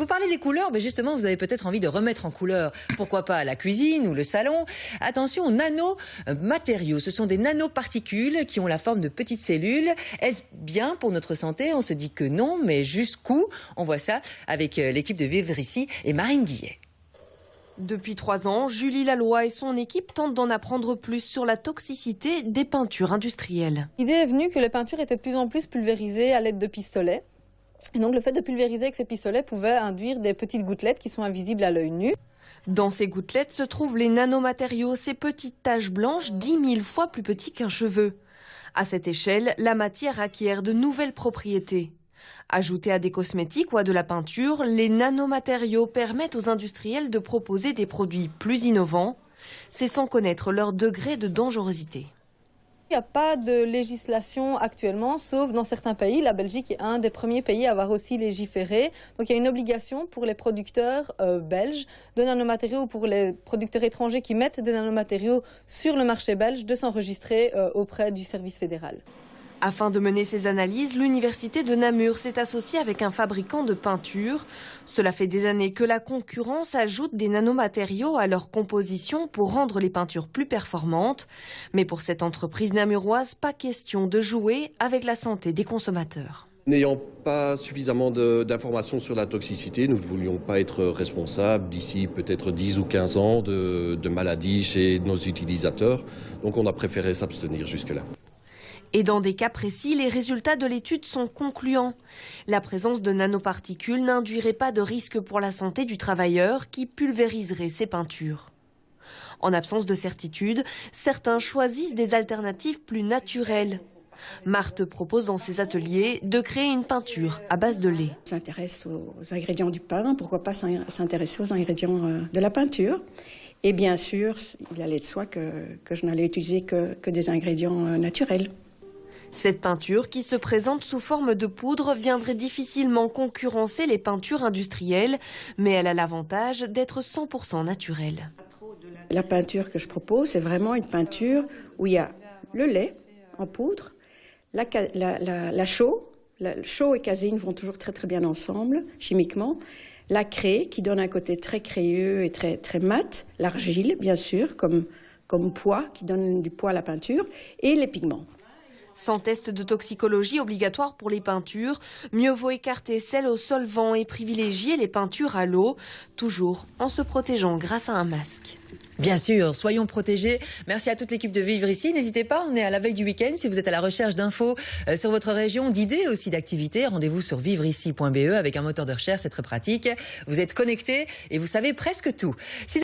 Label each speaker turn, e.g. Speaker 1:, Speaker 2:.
Speaker 1: parler des couleurs, mais justement, vous avez peut-être envie de remettre en couleur, pourquoi pas la cuisine ou le salon. Attention aux nanomatériaux. Ce sont des nanoparticules qui ont la forme de petites cellules. Est-ce bien pour notre santé? On se dit que non, mais jusqu'où? On voit ça avec l'équipe de Vivre Ici et Marine Guillet.
Speaker 2: Depuis 3 ans, Julie Laloy et son équipe tentent d'en apprendre plus sur la toxicité des peintures industrielles.
Speaker 3: L'idée est venue que les peintures étaient de plus en plus pulvérisées à l'aide de pistolets. Et donc le fait de pulvériser avec ces pistolets pouvait induire des petites gouttelettes qui sont invisibles à l'œil nu.
Speaker 2: Dans ces gouttelettes se trouvent les nanomatériaux, ces petites taches blanches 10 000 fois plus petites qu'un cheveu. À cette échelle, la matière acquiert de nouvelles propriétés. Ajoutés à des cosmétiques ou à de la peinture, les nanomatériaux permettent aux industriels de proposer des produits plus innovants. C'est sans connaître leur degré de dangerosité.
Speaker 3: Il n'y a pas de législation actuellement, sauf dans certains pays. La Belgique est un des premiers pays à avoir aussi légiféré. Donc il y a une obligation pour les producteurs belges de nanomatériaux ou pour les producteurs étrangers qui mettent des nanomatériaux sur le marché belge de s'enregistrer auprès du service fédéral.
Speaker 2: Afin de mener ces analyses, l'université de Namur s'est associée avec un fabricant de peinture. Cela fait des années que la concurrence ajoute des nanomatériaux à leur composition pour rendre les peintures plus performantes. Mais pour cette entreprise namuroise, pas question de jouer avec la santé des consommateurs.
Speaker 4: N'ayant pas suffisamment d'informations sur la toxicité, nous ne voulions pas être responsables d'ici peut-être 10 ou 15 ans de maladies chez nos utilisateurs. Donc on a préféré s'abstenir jusque-là.
Speaker 2: Et dans des cas précis, les résultats de l'étude sont concluants. La présence de nanoparticules n'induirait pas de risque pour la santé du travailleur qui pulvériserait ses peintures. En absence de certitude, certains choisissent des alternatives plus naturelles. Marthe propose dans ses ateliers de créer une peinture à base de lait.
Speaker 5: On s'intéresse aux ingrédients du pain, pourquoi pas s'intéresser aux ingrédients de la peinture. Et bien sûr, il allait de soi que je n'allais utiliser que des ingrédients naturels.
Speaker 2: Cette peinture, qui se présente sous forme de poudre, viendrait difficilement concurrencer les peintures industrielles, mais elle a l'avantage d'être 100% naturelle.
Speaker 5: La peinture que je propose, c'est vraiment une peinture où il y a le lait en poudre, la chaux. La chaux et caséine vont toujours très très bien ensemble, chimiquement. La craie, qui donne un côté très crayeux et très, très mat. L'argile, bien sûr, comme poids, qui donne du poids à la peinture. Et les pigments.
Speaker 2: Sans test de toxicologie obligatoire pour les peintures, mieux vaut écarter celles aux solvants et privilégier les peintures à l'eau, toujours en se protégeant grâce à un masque.
Speaker 1: Bien sûr, soyons protégés. Merci à toute l'équipe de Vivre Ici. N'hésitez pas, on est à la veille du week-end. Si vous êtes à la recherche d'infos sur votre région, d'idées aussi d'activités, rendez-vous sur vivreici.be avec un moteur de recherche, c'est très pratique. Vous êtes connectés et vous savez presque tout.